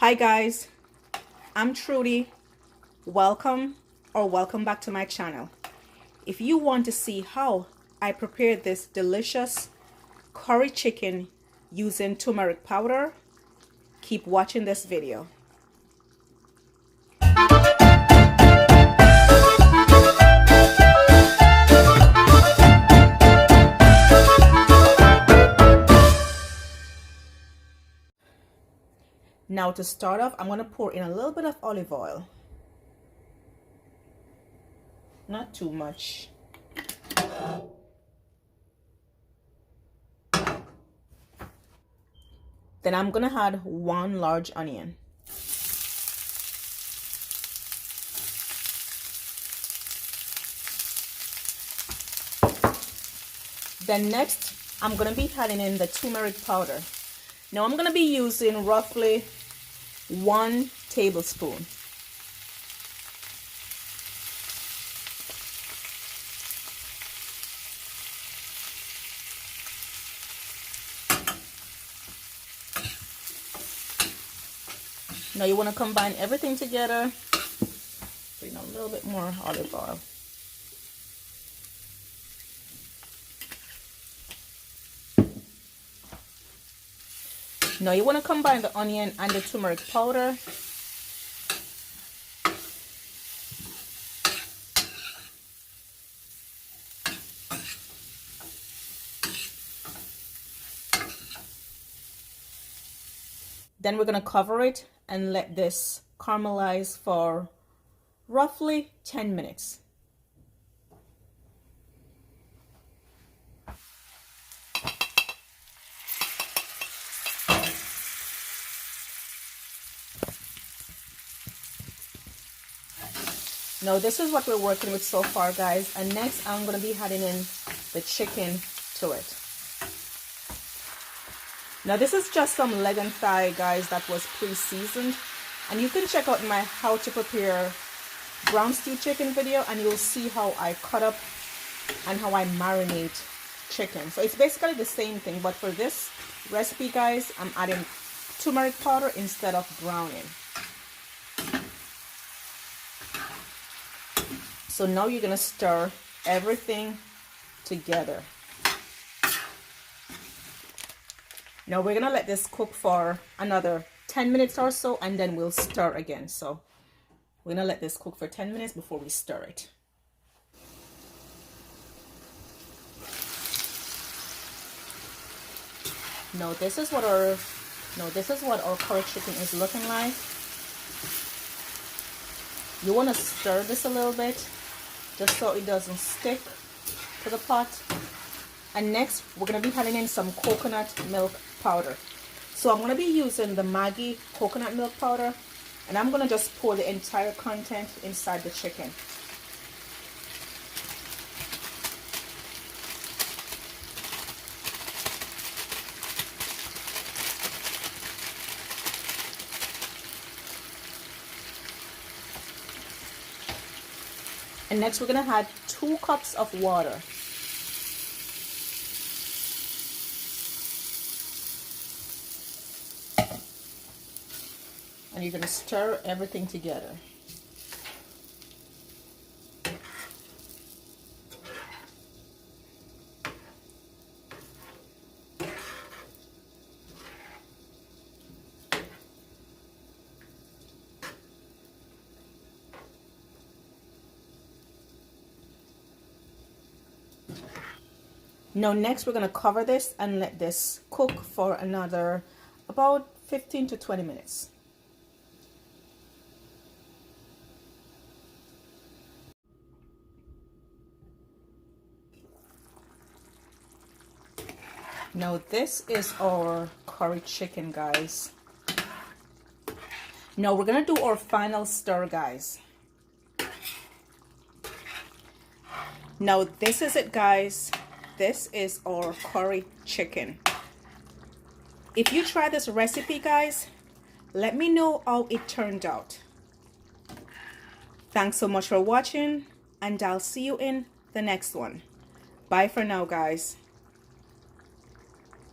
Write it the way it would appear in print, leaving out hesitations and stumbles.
Hi guys, I'm Trudy. Welcome back to my channel. If you want to see how I prepared this delicious curry chicken using turmeric powder, keep watching this video. Now to start off, I'm going to pour in a little bit of olive oil. Not too much. Then I'm going to add 1 large onion. Then next, I'm going to be adding in the turmeric powder. Now I'm going to be using roughly 1 tablespoon. Now you want to combine everything together. Bring a little bit more olive oil. Now you want to combine the onion and the turmeric powder. Then we're going to cover it and let this caramelize for roughly 10 minutes. Now this is what we're working with so far, guys, and next I'm going to be adding in the chicken to it. Now this is just some leg and thigh, guys, that was pre-seasoned, and you can check out my how to prepare brown stew chicken video and you'll see how I cut up and how I marinate chicken. So it's basically the same thing, but for this recipe, guys, I'm adding turmeric powder instead of browning. So now you're gonna stir everything together. Now we're gonna let this cook for another 10 minutes or so, and then we'll stir again. So we're gonna let this cook for 10 minutes before we stir it. Now this is what our curry chicken is looking like. You want to stir this a little bit just so it doesn't stick to the pot. And next we're going to be adding in some coconut milk powder. So I'm going to be using the Maggi coconut milk powder, and I'm going to just pour the entire content inside the chicken. And next we're going to add 2 cups of water. And you're going to stir everything together. Now next we're going to cover this and let this cook for another about 15 to 20 minutes. Now this is our curry chicken, guys. Now we're going to do our final stir, guys. Now this is it, guys. This is our curry chicken. If you try this recipe, guys, let me know how it turned out. Thanks so much for watching, and I'll see you in the next one. Bye for now, guys.